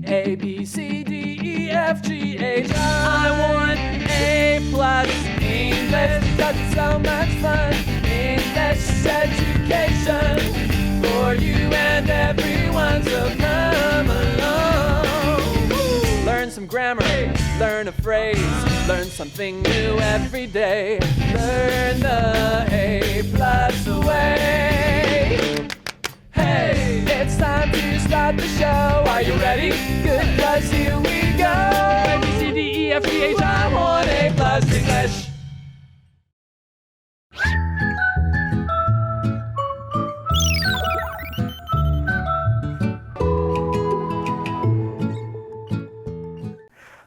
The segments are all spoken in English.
A, B, C, D, E, F, G, H, I want A+ English because it's so much fun. English education for you and everyone, so come along. Learn some grammar, learn a phrase, learn something new every day. Learn the A+ way. Hey, it's time to start the show. Are you ready? Good, 'cause here we go. A, B, C, D, E, F, G, H, I want A+ English.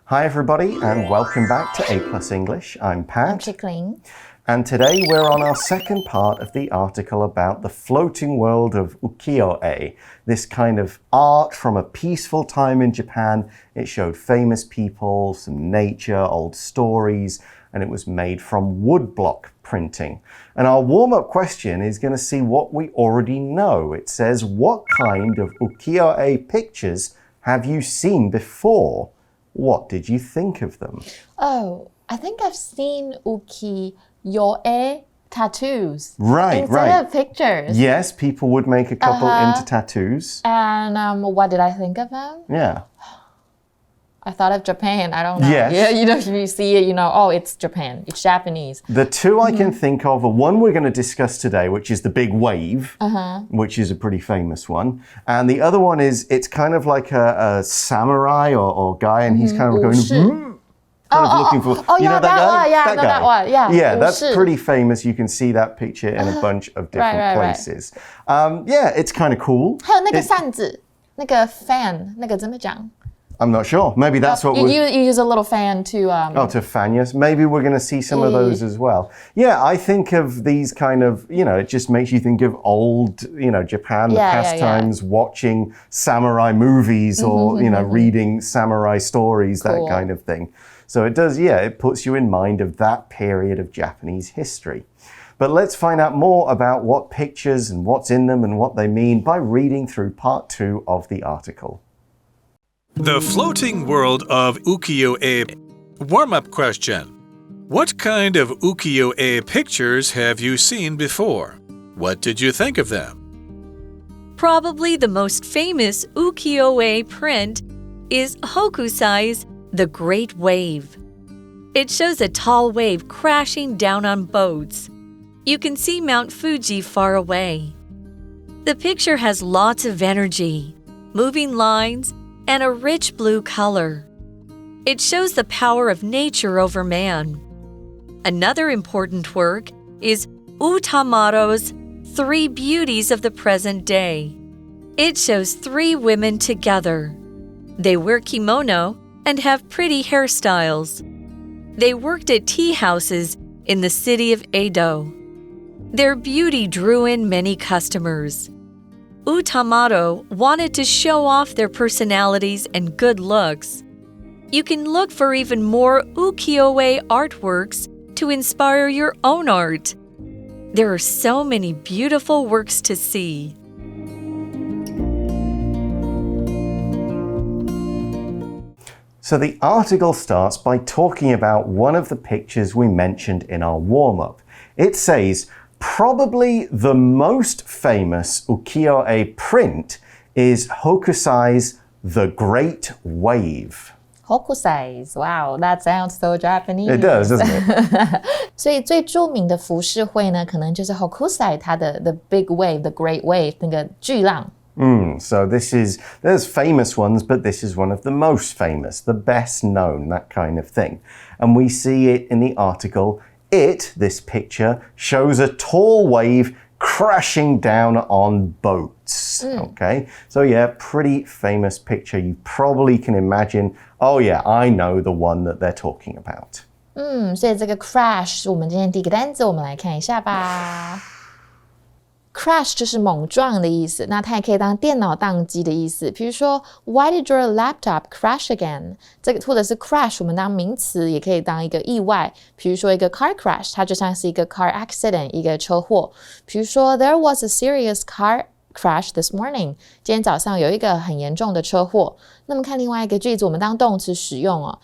Hi everybody and welcome back to A+ English. I'm Pat. I'm Chickling. And today we're on our second part of the article about the floating world of ukiyo-e, this kind of art from a peaceful time in Japan. It showed famous people, some nature, old stories, and it was made from woodblock printing. And our warm-up question is going to see what we already know. It says, what kind of ukiyo-e pictures have you seen before? What did you think of them? Oh, I think I've seen ukiyo-e tattoos. Right. Instead of pictures. Yes, people would make a couple into tattoos. And what did I think of them? Yeah. I thought of Japan. I don't know. Yes. Yeah, you see it, oh, it's Japan. It's Japanese. The two I can think of are one we're going to discuss today, which is the big wave, which is a pretty famous one. And the other one is, it's kind of like a samurai or guy, and he's kind of going, looking for, you know that guy? Yeah, I know that one. Yeah, that's pretty famous. You can see that picture in a bunch of different places. Yeah, it's kind of cool. 还有那个扇子，那个 fan， 那个怎么讲？ I'm not sure. Maybe that's what you use a little fan to to fan, yes. Maybe we're going to see some of those as well. Yeah, I think of these kind of, it just makes you think of old, Japan, the pastimes, watching samurai movies or, reading samurai stories, that kind of thing. So it does, it puts you in mind of that period of Japanese history. But let's find out more about what pictures and what's in them and what they mean by reading through part 2 of the article. The floating world of ukiyo-e. Warm-up question. What kind of ukiyo-e pictures have you seen before? What did you think of them? Probably the most famous ukiyo-e print is Hokusai's The Great Wave. It shows a tall wave crashing down on boats. You can see Mount Fuji far away. The picture has lots of energy, moving lines, and a rich blue color. It shows the power of nature over man. Another important work is Utamaro's 3 Beauties of the Present Day. It shows 3 women together. They wear kimono and have pretty hairstyles. They worked at tea houses in the city of Edo. Their beauty drew in many customers. Utamaro wanted to show off their personalities and good looks. You can look for even more ukiyo-e artworks to inspire your own art. There are so many beautiful works to see. So the article starts by talking about one of the pictures we mentioned in our warm-up. It says, probably the most famous ukiyo-e print is Hokusai's The Great Wave. Hokusai, wow, that sounds so Japanese. It does, doesn't it? 所以最著名的浮世绘呢，可能就是 Hokusai 它的 The Big Wave, The Great Wave 那个巨浪。So there's famous ones, but this is one of the most famous, the best known, that kind of thing. And we see it in the article. This picture, shows a tall wave crashing down on boats. Okay, so pretty famous picture. You probably can imagine, I know the one that they're talking about. 所以这个 crash 是我们今天第一个单词，我们来看一下吧。Crash 就是猛撞的意思，那它也可以当电脑宕机的意思。比如说 Why did your laptop crash again? 这个或者是 crash 我们当名词也可以当一个意外。比如说一个 car crash 它就像是一个 car accident 一个车祸。比如说 There was a serious car crash this morning. 今天早上有一个很严重的车祸。那么看另外一个句子，我们当动词使用哦。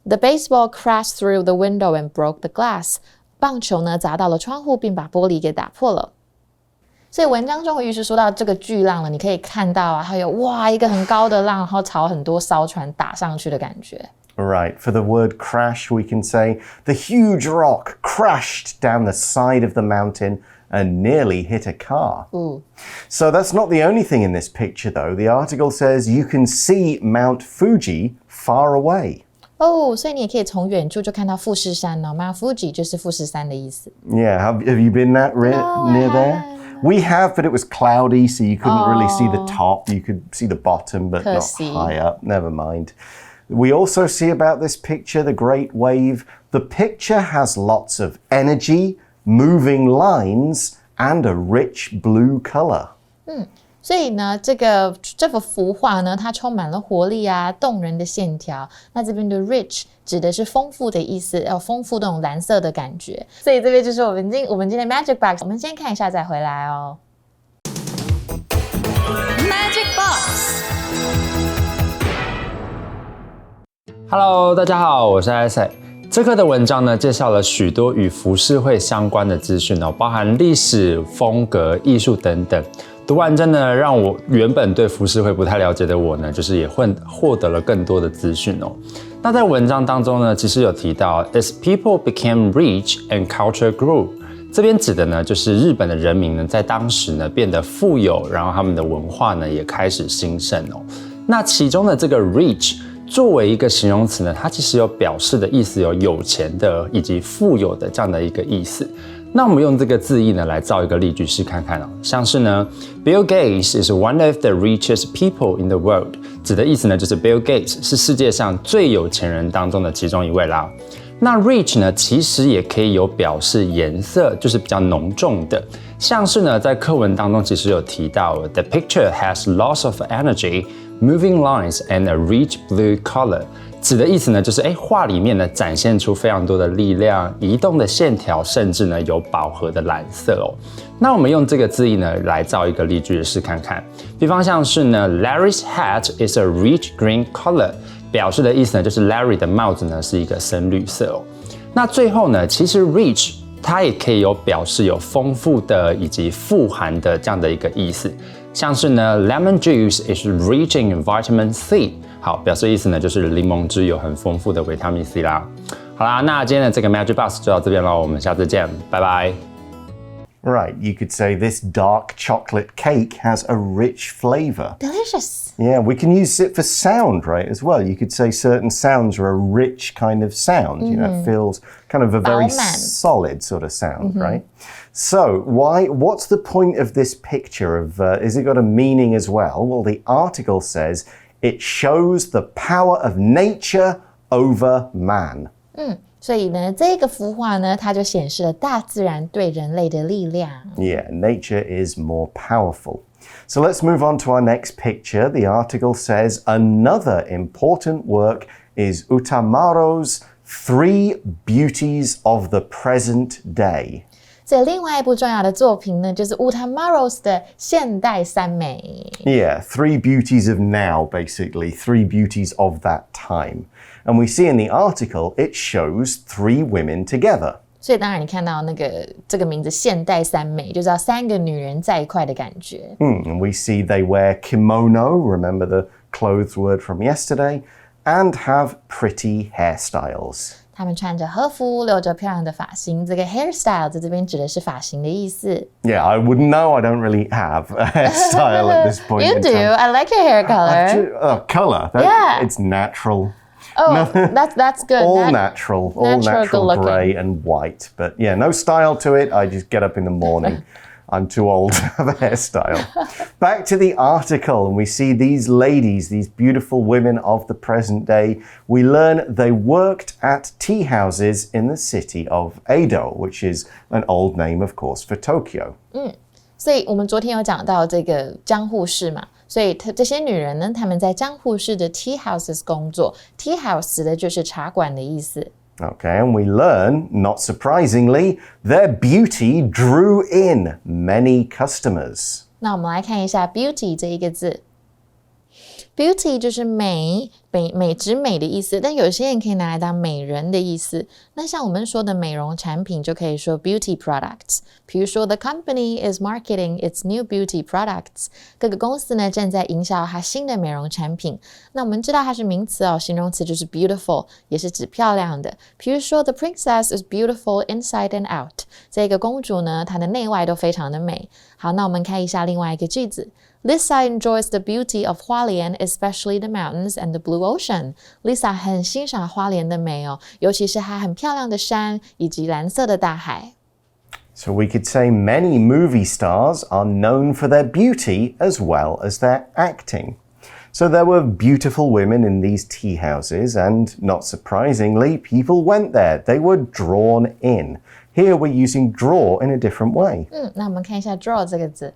The baseball crashed through the window and broke the glass. 棒球呢砸到了窗户，并把玻璃给打破了。所以文章中于是说到这个巨浪了，你可以看到啊，它有哇一个很高的浪，然后朝很多艘船打上去的感觉。Right, for the word crash, we can say the huge rock crashed down the side of the mountain and nearly hit a car. Ooh. So that's not the only thing in this picture, though. The article says you can see Mount Fuji far away. 所以你也可以从远处就看到富士山哦 Mount Fuji 就是富士山的意思。Yeah, have you been near there? We have, but it was cloudy, so you couldn't really see the top. You could see the bottom, but not high up. Never mind. We also see about this picture, the Great Wave. The picture has lots of energy, moving lines, and a rich blue color. 所以呢，这幅幅画呢，它充满了活力啊，动人的线条。那这边的 rich 指的是丰富的意思，要丰富那种蓝色的感觉。所以这边就是我们今天的 Magic Box， 我们先看一下再回来哦。Magic Box。Hello， 大家好，我是 Isaac。这课的文章呢，介绍了许多与浮世绘相关的资讯哦，包含历史、风格、艺术等等。读完真的让我原本对浮世绘不太了解的我呢，就是也获得了更多的资讯哦。那在文章当中呢，其实有提到 ，as people became rich and culture grew， 这边指的呢，就是日本的人民呢，在当时呢变得富有，然后他们的文化呢也开始兴盛哦。那其中的这个 rich 作为一个形容词呢，它其实有表示的意思有有钱的以及富有的这样的一个意思。那我们用这个字义呢来造一个例句试看看哦，像是呢 Bill Gates is one of the richest people in the world， 指的意思呢就是 Bill Gates 是世界上最有钱人当中的其中一位啦。那 rich 呢其实也可以有表示颜色，就是比较浓重的，像是呢在课文当中其实有提到 The picture has lots of energy, moving lines and a rich blue color，指的意思呢，就是画里面呢展现出非常多的力量、移动的线条，甚至呢有饱和的蓝色哦。那我们用这个字义呢来造一个例句试看看，比方像是呢 Larry's hat is a rich green color， 表示的意思呢就是 Larry 的帽子呢是一个深绿色哦。那最后呢，其实 rich 它也可以有表示有丰富的以及富含的这样的一个意思，像是呢 Lemon juice is rich in vitamin C。好，表示意思呢就是柠檬汁有很丰富的维他命 C 啦。好啦，那今天的这个 Magic Box 就到这边咯，我们下次见，拜拜。Right, you could say this dark chocolate cake has a rich flavor. Delicious. Yeah, we can use it for sound, right, as well. You could say certain sounds are a rich kind of sound. You know, it feels kind of a very solid sort of sound, right? So, what's the point of this picture of, is it got a meaning as well? Well, the article says it shows the power of nature over man. 所以呢，这个幅画呢，它就显示了大自然对人类的力量。Yeah, nature is more powerful. So let's move on to our next picture. The article says another important work is Utamaro's Three Beauties of the Present Day. 所以另外一部重要的作品呢，就是 Utamaro's 的现代三美。Yeah, three beauties of now, basically. Three beauties of that time. And we see in the article, it shows three women together. 所以当然你看到这个名字现代三美，就知道三个女人在一块的感觉。And we see they wear kimono, remember the clothes word from yesterday, and have pretty hairstyles. 她们穿着和服，留着漂亮的发型。这个 hairstyle 在这边指的是发型的意思。Yeah, I wouldn't know. I don't really have a hairstyle at this point. You in do. time. I like your hair color. Color? Yeah. It's natural. Oh, that's good. All natural good grey and white. But yeah, no style to it. I just get up in the morning. I'm too old to have a hairstyle. Back to the article, and we see these ladies, these beautiful women of the present day. We learn they worked at tea houses in the city of Edo, which is an old name, of course, for Tokyo. 所以我们昨天有讲到这个江户市嘛，所以这些女人呢，她们在江户市的 tea houses 工作。tea house 指的就是茶馆的意思。Okay, and we learn, not surprisingly, their beauty drew in many customers. 那我们来看一下 beauty 这一个字。Beauty 就是美指美的意思，但有些人可以拿来当美人的意思。那像我们说的美容产品就可以说 beauty products。比如说 The company is marketing its new beauty products。各个公司呢正在营销它新的美容产品。那我们知道它是名词哦，形容词就是 beautiful， 也是指漂亮的。比如说 The princess is beautiful inside and out。这个公主呢，她的内外都非常的美。好，那我们看一下另外一个句子。Lisa enjoys the beauty of 花莲 especially the mountains and the blue ocean. Lisa 很欣赏花莲的美哦，尤其是它很漂亮的山以及蓝色的大海。So we could say many movie stars are known for their beauty as well as their acting. So there were beautiful women in these tea houses, and not surprisingly, people went there. They were drawn in. Here we're using draw in a different way. 那我们看一下 draw 这个字。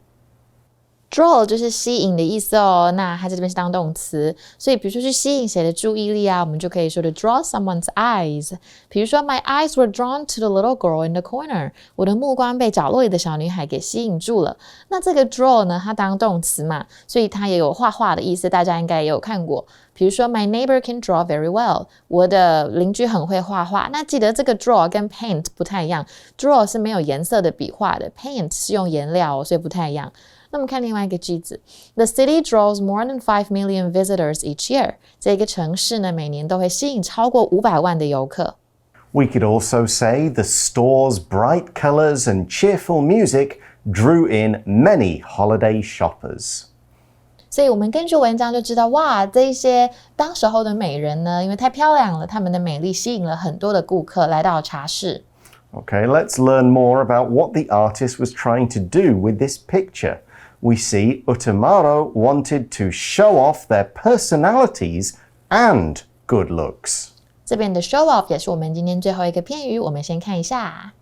Draw 就是吸引的意思哦，那它在这边是当动词，所以比如说去吸引谁的注意力啊，我们就可以说to draw someone's eyes。比如说 My eyes were drawn to the little girl in the corner。我的目光被角落里的小女孩给吸引住了。那这个 draw 呢，它当动词嘛，所以它也有画画的意思，大家应该也有看过。比如说 My neighbor can draw very well。我的邻居很会画画。那记得这个 draw 跟 paint 不太一样 ，draw 是没有颜色的笔画的 ，paint 是用颜料哦，所以不太一样。那我们看另外一个句子 The city draws more than 5 million visitors each year. 这个城市呢，每年都会吸引超过500万的游客。We could also say the store's bright colors and cheerful music drew in many holiday shoppers. 所以我们根据文章就知道，哇，这些当时候的美人呢，因为太漂亮了，她们的美丽吸引了很多的顾客来到茶室。Okay, let's learn more about what the artist was trying to do with this picture. We see Utamaro wanted to show off their personalities and good looks. 这边的 show off 也是我们今天最后一个片语，我们先看一下。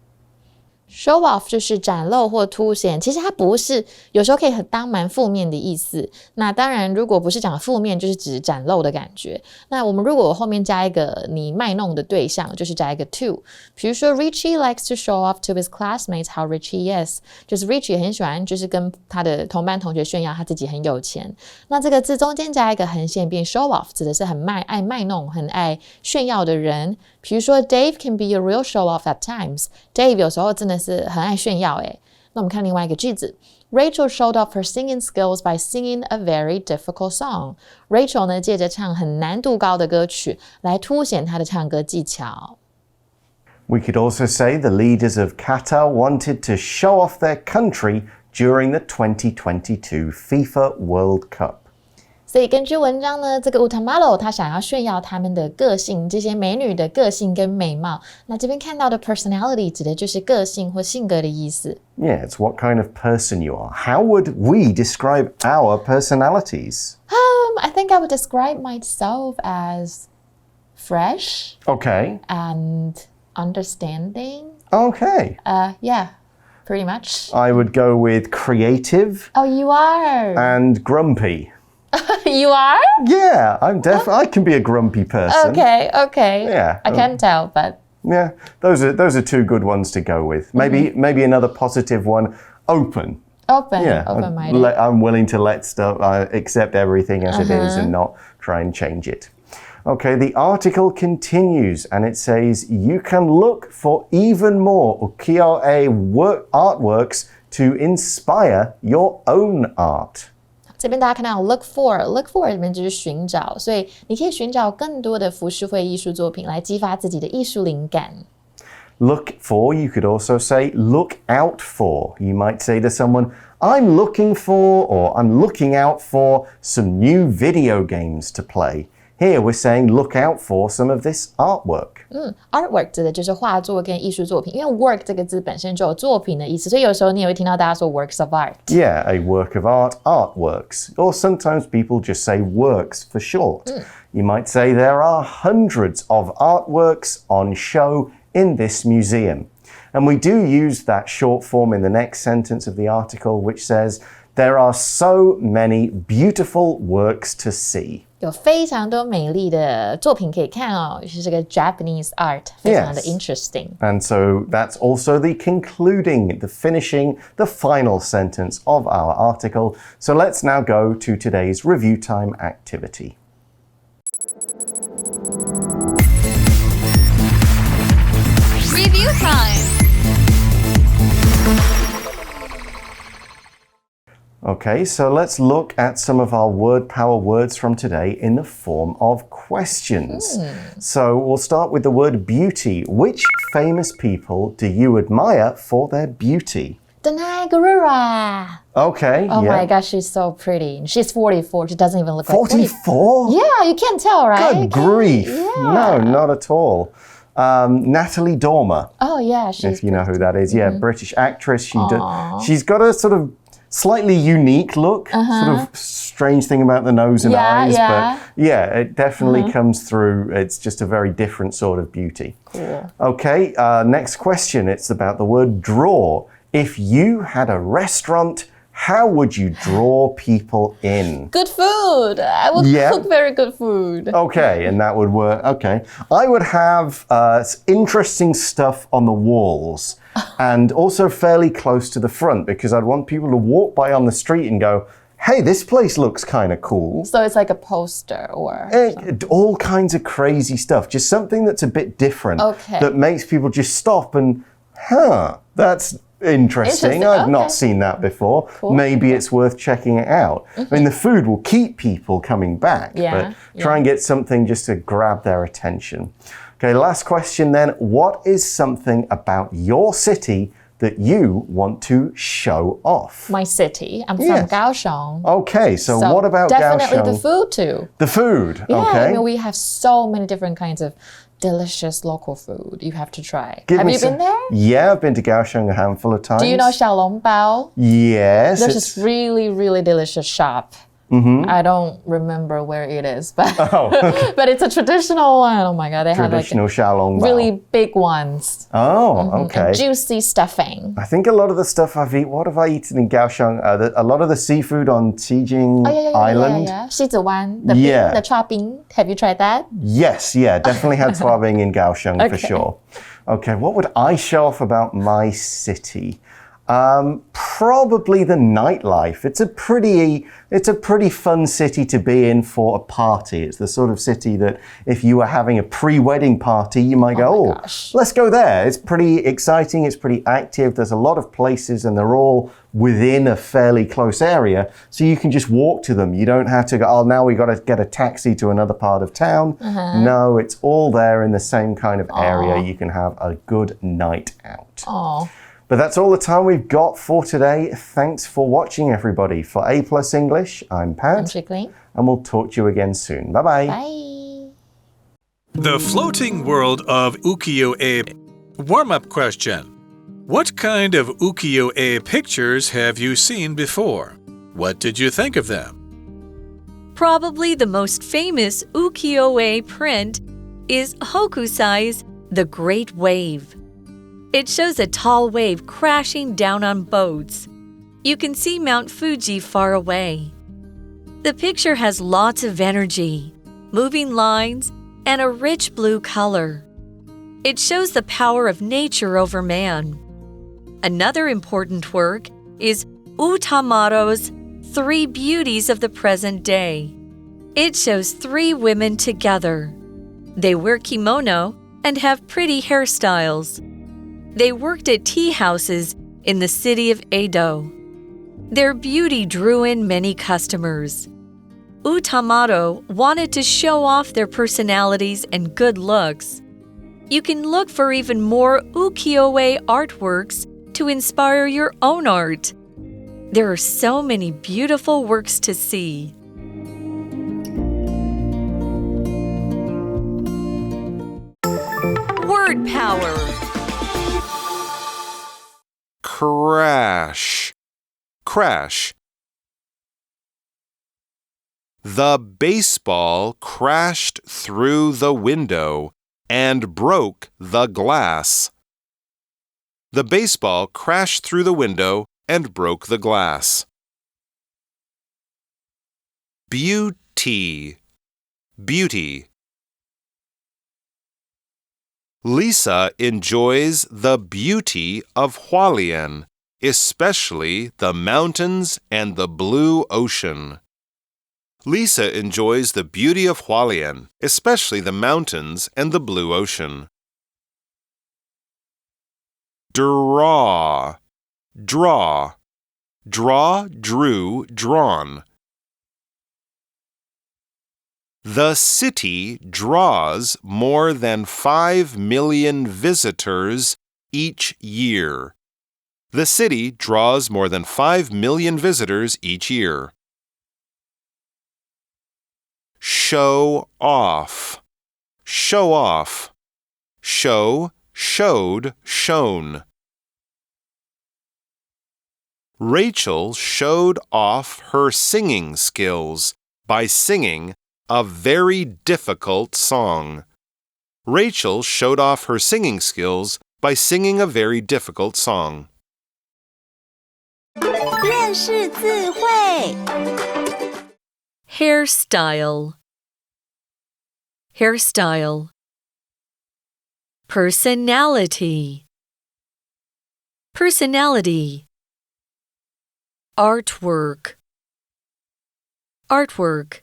Show off 就是展露或凸显，其实它不是，有时候可以当蛮负面的意思。那当然，如果不是讲负面，就是指展露的感觉。那我们如果后面加一个你卖弄的对象，就是加一个 to。比如说 Richie likes to show off to his classmates how rich he is， 就是 Richie 很喜欢，就是跟他的同班同学炫耀他自己很有钱。那这个字中间加一个横线，变 show off， 指的是爱卖弄、很爱炫耀的人。比如说 Dave can be a real show off at times。 Dave 有时候真的是很爱炫耀诶。那我们看另外一个句子 Rachel showed off her singing skills by singing a very difficult song. Rachel 呢，借着唱很难度高的歌曲来凸显她的唱歌技巧。We could also say the leaders of Qatar wanted to show off their country during the 2022 FIFA World Cup. 所以根据文章呢，这个 Utamaro 他想要炫耀他们的个性，这些美女的个性跟美貌。那这边看到的 personality 指的就是个性或性格的意思。Yeah, it's what kind of person you are. How would we describe our personalities? I think I would describe myself as fresh. Okay. And understanding. Okay. Yeah, pretty much. I would go with creative. Oh, you are. And grumpy. You are? Yeah, I can be a grumpy person. Okay. Yeah. I can't tell, but Yeah, those are two good ones to go with. Maybe another positive one. Open. Yeah, open-minded. I'm willing to let stuff, accept everything as it is and not try and change it. Okay, the article continues and it says, you can look for even more ukiyo-e artworks to inspire your own art. 这边大家看到 look for 里面就是寻找，所以你可以寻找更多的浮世绘艺术作品来激发自己的艺术灵感。Look for, you could also say look out for. You might say to someone, I'm looking for or I'm looking out for some new video games to play. Here we're saying look out for some of this artwork. Artwork 指的就是画作跟艺术作品，因为 work 这个字本身就有作品的意思，所以有时候你也会听到大家说 works of art. Yeah, a work of art, artworks. Or sometimes people just say works for short. You might say there are hundreds of artworks on show in this museum. And we do use that short form in the next sentence of the article, which says, there are so many beautiful works to see. 有非常多美丽的作品可以看哦，是这个 Japanese art 非常的 interesting. And so that's also the concluding, the finishing, the final sentence of our article. So let's now go to today's review time activity. Review time. Okay, so let's look at some of our word power words from today in the form of questions. So we'll start with the word beauty. Which famous people do you admire for their beauty? Danai Okay, Oh yeah. my gosh, she's so pretty. She's 44. She doesn't even look like 44? Yeah, you can't tell, right? Good grief. Yeah. No, not at all. Natalie Dormer, Oh yeah, she's if you know who that is. Yeah, British actress. She's got a sort of slightly unique look, sort of strange thing about the nose and eyes, but yeah, it definitely comes through. It's just a very different sort of beauty. Cool. Okay, next question. It's about the word draw. If you had a restaurant, how would you draw people in? Good food. I would cook very good food. Okay, and that would work. Okay. I would have interesting stuff on the walls and also fairly close to the front because I'd want people to walk by on the street and go, hey, this place looks kind of cool. So it's like a poster or All kinds of crazy stuff. Just something that's a bit different. Okay. That makes people just stop and, that's interesting. I've not seen that before. Cool. Maybe it's worth checking it out. I mean, the food will keep people coming back, but try and get something just to grab their attention. Okay, last question then. What is something about your city that you want to show off? my city. I'm Yes. from Kaohsiung. Okay, so what about definitely Kaohsiung? the food too. The food, Yeah, okay. I mean, we have so many different kinds of delicious local food you have to try. Give Have me you been there? Yeah, I've been to Kaohsiung a handful of times. Do you know Xiaolongbao? Yes. There's this really, really delicious shop. I don't remember where it is, but but it's a traditional one. Oh my god, they Traditional have Xiaolongbao. like really big ones. Oh, okay. And juicy stuffing. I think a lot of the stuff what have I eaten in Kaohsiung? A lot of the seafood on Tijing Island. Yeah. 西子湾, the Yeah. the chua bing. Have you tried that? Yes, yeah, definitely had Twabing in Kaohsiung for sure. Okay, what would I show off about my city? Probably the nightlife. It's a pretty fun city to be in for a party. It's the sort of city that if you were having a pre-wedding party, you might go, let's go there. It's pretty exciting. It's pretty active. There's a lot of places and they're all within a fairly close area. So you can just walk to them. You don't have to go, now we got to get a taxi to another part of town. No, it's all there in the same kind of area. You can have a good night out. Oh. But that's all the time we've got for today. Thanks for watching, everybody. For A+ English, I'm Pat. I'm Chickling. And we'll talk to you again soon. Bye-bye. Bye. The floating world of ukiyo-e. Warm-up question. What kind of ukiyo-e pictures have you seen before? What did you think of them? Probably the most famous ukiyo-e print is Hokusai's The Great Wave. It shows a tall wave crashing down on boats. You can see Mount Fuji far away. The picture has lots of energy, moving lines, and a rich blue color. It shows the power of nature over man. Another important work is Utamaro's 3 Beauties of the Present Day. It shows 3 women together. They wear kimono and have pretty hairstyles. They worked at tea houses in the city of Edo. Their beauty drew in many customers. Utamaro wanted to show off their personalities and good looks. You can look for even more ukiyo-e artworks to inspire your own art. There are so many beautiful works to see. Word power. Crash. Crash. The baseball crashed through the window and broke the glass. The baseball crashed through the window and broke the glass. Beauty. beauty. Lisa enjoys the beauty of Hualien, especially the mountains and the blue ocean. Lisa enjoys the beauty of Hualien, especially the mountains and the blue ocean. Draw, draw, draw, drew, drawn. The city draws more than 5 million visitors each year. The city draws more than 5 million visitors each year. Show off, show off, show, showed, shown. Rachel showed off her singing skills by singing a very difficult song. Rachel showed off her singing skills by singing a very difficult song. 认识字汇 Hairstyle. Hairstyle. Personality. Personality. Artwork. Artwork.